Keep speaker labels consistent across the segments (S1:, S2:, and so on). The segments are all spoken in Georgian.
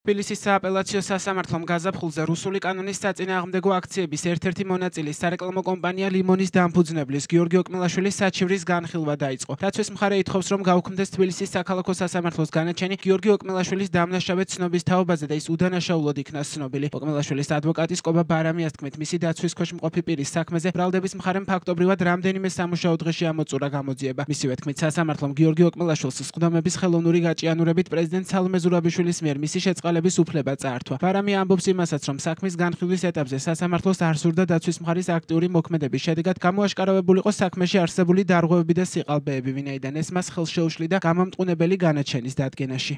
S1: თბილისის სააპელაციო სასამართლომ გაზაფხულზე რუსული კანონის საწინააღმდეგო აქციების ერთ-ერთი მონაწილის სარეკლამო კომპანია ლიმონის დამფუძნებლის გიორგი ოკმელაშვილის საჩივრის განხილვა დაიწყო. დაცვის მხარე ითხოვს, რომ გაუქმდეს თბილისის საქალაქო სასამართლოს განაჩენი გიორგი ოკმელაშვილის დამნაშავედ ცნობის თაობაზე და ის უდანაშაულოდ იქნა ცნობილი. ოკმელაშვილის ადვოკატის კობა ბარამიას თქმით, მისი დაცვის ქვეშ მყოფი პირის საქმეზე ბრალდების მხარემ ფაქტობრივად რამდენიმე სამუშაო დღეში ამოწურა გამოძიება. მისივე თქმით, სასამართლომ გიორგი ოკმელაშვილს სხდომების ხელოვნური გაჭიანურებით პრეზიდენტ სალომე ზურაბიშვილის მიერ მისი შეწყალების უფლება წაართვა. ბარამია ამბობს იმასაც, რომ საქმის განხილვის ეტაპზე სასამართლოს არ სურდა დაცვის მხარის აქტიური მოქმედების შედეგად გამოაშკარავებულიყო საქმეში არსებული დარღვევები და სიყალბეები, ვინაიდან ეს მას ხელს შეუშლიდა გამამტყუნებელი განაჩენის დადგენაში.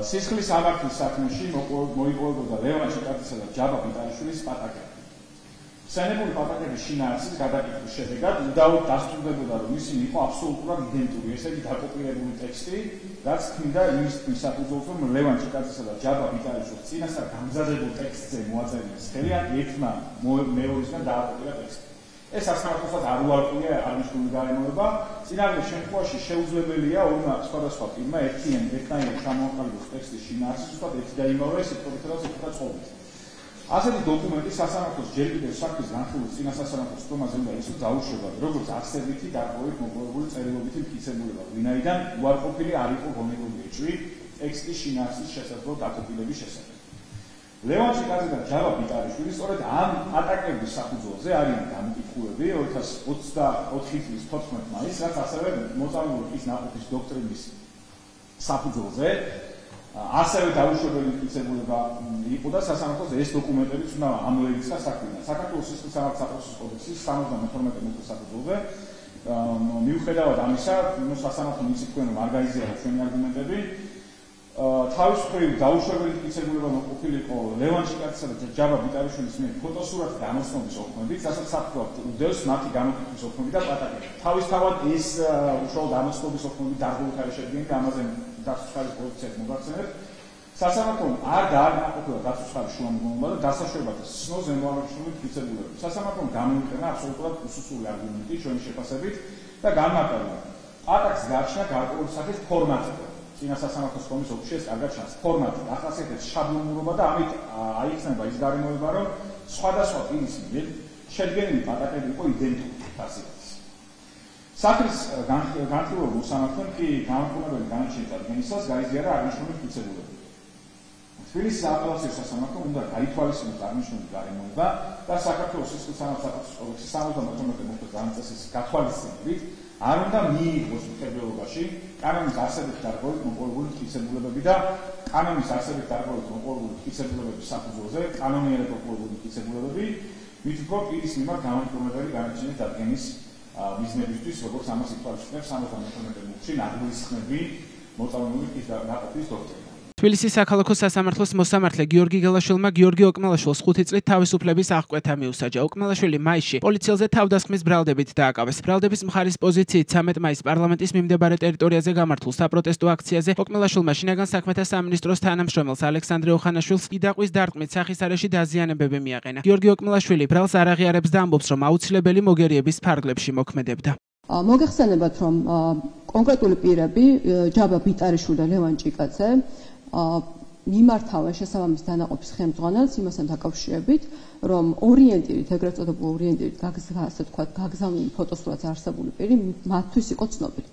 S2: სისხლის ამართლის საქმეში მოიპოვებოდა ლევან ჩიკაძისა და ჯაბა ბიტალიშვილის პატაკები. სანებული პატაკების შინაარსის გადაკითხვის შედეგად უდავოდ დასტურდებოდა, რომ ისინი იყო აბსოლუტურად იდენტური, ესე იგი დაკოპირებული ტექსტი, რაც ქმნიდა იმის საფუძველს, რომ ლევან ჩიკაძისა და ჯაბა ბიტალიშვილის წინასწარ გამზადებულ ტექსტზე მოაწერეს ხელი, ან ერთმა მეორისგან დააკოპირა ტექსტი. ეს სასამართლოსაც არ უარყოფია აღნიშნული გარემოება. წინააღმდეგ შემთხვევაში შეუძლებელია ორმა სხვადასხვა პირმა ერთნაირად ჩამოაყალიბოს ტექსტის შინაარსი, უბრალოდ ერთი და იმავე სიტყვითა და სიტყვითა წყობით. ასეთი დოკუმენტი სასამართლოს ჯერ კიდევ საქმის განხილვის წინა სასამართლოს სხდომაზე უნდა ისო დაუშვებად, როგორც არსებითი დარღვევით მოპოვებული წერილობითი მტკიცებულება, ვინაიდან უარყოფილი არ იყო გონებრივი ეჭვი ტექსტის შინაარსის შესაძლო დაკოპირების შესახებ. ლევან ჩიკაძე და ჯაბა ბიტალიშვილი სწორედ ამ პატაკების საფუძველზე არიან გამოკითხულები 2024 წლის 14 მაისს, რაც ასევე მოწამული ის ნაყოფის დოქტრინის საფუძველზე ასევე დაუშვებელი მტკიცებულება იყო და სასამართლოს ეს დოკუმენტებიც უნდა ამოერიცხა საქმიდან. საქართველოს სისხლის სამართლის კოდექსის 72 ნორმის საფუძველზე მიუხედავად ამისა, სასამართლომ იცით, რომ არ გაიზიარა ჩვენი არგუმენტები. თავის მხრივ დაუშვებელი მტკიცებულება მოყოფილიყო ლევან ჩიკაძისა და ჯაბა ბიტალიშვილის მიერ ფოტოსურათი დამოსნობის ოქმებით, რასაც საფუძვლად უდევს მათი გამოკითხვის ოქმები და პატაკები. თავისთავად ეს უშუალო დამოსნობის ოქმები დარღვევით არის შედგენილი, ამაზე დაცვის მხარის პოზიციას მოგახსენებთ. სასამართლომ არ დააკმაყოფილა დაცვის მხარის შუამდგომლობა და დასაშვებად სცნობს ემბარგოშული მტკიცებულება. სასამართლომ გამოიყენა აბსოლუტურად უსუსული არგუმენტი ჩვენი შეფასებით და განმარტავა პატაკს გააჩნია გარკვეული სახის ფორმატი. წინა სასამართლოს კომისიაში ეს კარგად ჩანს. ფორმატი ახასიათებს შაბლონურობა და ამით აიხსნება ის გარემოება, რომ სხვადასხვა პირის მიერ შედგენილი პატაკები იყო იდენტური ხასიათის. საქმის განხილვა მოსამართლემ კი გამამტყუნებელი განაჩენის დადგენისას გაიზიარა აღნიშნული მტკიცებულება. თბილისის სააპელაციო სასამართლომ უნდა გაითვალისწინოს აღნიშნული გარემოება და საქართველოს სისხლის სამართლის კოდექსის 72 ნორმის განაწესის გათვალისწინებით არ უნდა მიიღოს მხედველობაში კანონის არსებითი დარღვევით მოპოვებული მტკიცებულებები და კანონის არსებითი დარღვევით მოპოვებული მტკიცებულებების საფუძველზე კანონიერად მოპოვებული მტკიცებულებები მით უფრო პირის მიმართ გამამტყუნებელი განაჩენის დადგენის მიზნებისთვის, როგორც ამას ითვალისწინებს 72 ნორმში ნაგვისხმები მოწამული პირის ნაყოფის დოქტრინა.
S1: თბილისის საქალაქო სასამართლოს მოსამართლე გიორგი გელაშვილმა გიორგი ოკმელაშვილს 5 წლით თავისუფლების აღკვეთა მიუსაჯა. ოკმელაშვილი მაისში პოლიციელზე თავდასხმის ბრალდებით დააკავეს. ბრალდების მხარის პოზიციით 13 მაისს პარლამენტის მიმდებარე ტერიტორიაზე გამართულ საპროტესტო აქციაზე ოკმელაშვილმა შინაგან საქმეთა სამინისტროს თანამშრომელს ალექსანდრე ოხანაშვილს იდაყვის დარტყმით სახისარეში დაზიანებები მიაყენა. გიორგი ოკმელაშვილი ბრალს არ აღიარებს და ამბობს, რომ აუცილებელი მოგერიების ფარგლებში მოქმედებდა.
S3: მოგეხსენებათ, რომ კონკრეტული პირები ჯაბა ბიტალიშვილი და ლევან ჩიკაძე მიმართავენ შესაბამის დანაყოფის ხელმძღვანელს იმასთან დაკავშირებით, რომ ორიენტირით, ეგრეთ წოდებული ორიენტირით, ასე ვთქვათ, გაგზავნილი ფოტოსურათს არსებული პირი მათთვის იყო ცნობილი.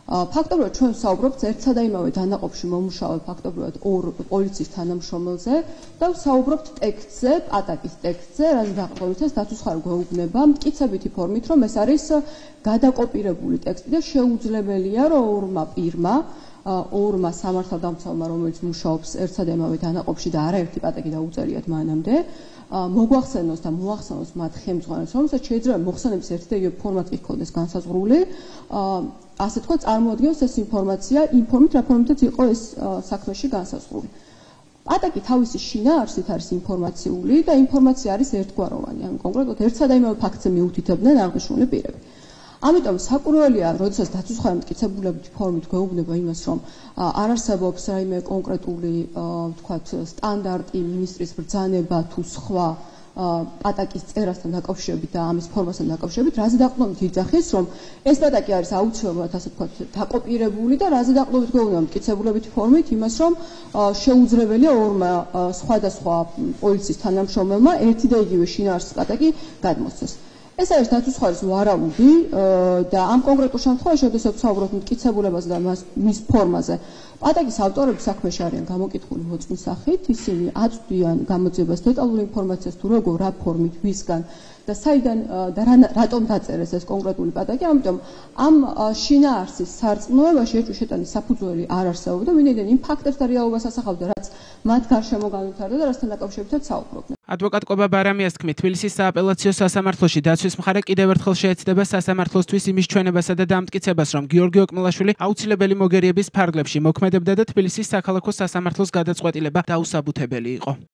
S3: ფაქტობრივად ჩვენ ვსაუბრობთ ერთსა და იმავე დანაყოფში მომუშავე ფაქტობრივად ორ პოლიციის თანამშრომელზე და ვსაუბრობთ ტექსტზე, პატაკის ტექსტზე, რაც დაყრდნობით დაცვის მხარი გვეუბნება მტკიცებითი ფორმით, რომ ეს არის გადაკოპირებული ტექსტი და შეუძლებელია, რომ ორმა პირმა ორმა სამართალდამცავმა, რომელიც მუშაობს ერთსა და იმავე დანაყოფში და არაერთი პატაკი დაუწერიათ მანამდე, მოგვახსენოს და მოახსენოს მათ ხელმძღვანელს, რომელსაც შეიძლება მოხსენების ერთი და იგივე ფორმატი ჰქონდეს განსაზღვრული, ასე თქვა, წარმოადგენს ეს ინფორმაცია იმ ფორმით, რა ფორმითაც იყო ეს საქმეში განსაზღვრული. პატაკი თავისი შინაარსით არის ინფორმაციული და ინფორმაცია არის ერთგვაროვანი, ან კონკრეტულად ერთსა და იმავე ფაქტზე მიუთითებდნენ აღნიშნული პირები. ამიტომ საკურველია, როდესაც დაცვის მხარე მტკიცებულებითი ფორმით გვეუბნება იმას, რომ არ არსებობს რაიმე კონკრეტული, ვთქვათ, სტანდარტი, მინისტრის ბრძანება თუ სხვა პატაკის წერასთან დაკავშირებით და ამის ფორმასთან დაკავშირებით, რაზე დაყრდნობით იძახის, რომ ეს პატაკი არის აუცილებლად, ასე ვთქვათ, დაკოპირებული და რაზე დაყრდნობით გვეუბნება მტკიცებულებითი ფორმით იმას, რომ შეუძლებელია ორმა სხვადასხვა პოლიციის თანამშრომელმა ერთი და იგივე შინაარსის პატაკი გადმოსცეს. ეს არის დაცვის ხარის ვარაუდი და ამ კონკრეტულ შემთხვევაში, როდესაც ვსაუბრობთ მტკიცებულებაზე და მის ფორმაზე, პატაკის ავტორები საქმეში არიან გამოკითხული მოწმის სახით, ისინი აწვდიან გამოძიებას დეტალურ ინფორმაციას თუ როგორ, რა ფორმით, ვისგან და საიდან და რატომ დაწერეს ეს კონკრეტული პატაკი, ამიტომ ამ შინაარსის სარწმუნოებაში ეჭვი შეტანის საფუძველი არ არსებობდა, ვინაიდან იმ ფაქტებს და რეალობას ასახავდა, რაც მათ გარშემო განვითარდა და რასთან დაკავშირებითაც საუბრობდნენ.
S1: ადვოკატ კობა ბარამიას თქმით, თბილისის სააპელაციო სასამართლოში დაცვის მხარე კიდევ ერთხელ შეეცდება სასამართლოსთვის იმის ჩვენებასა და დამტკიცებას, რომ გიორგი ოკმილაშვილი აუცილებელი მოგერიების ფარგლებში მოქმედებდა და თბილისის საქალაქო სასამართლოს გადაწყვეტილება დაუსაბუთებელი იყო.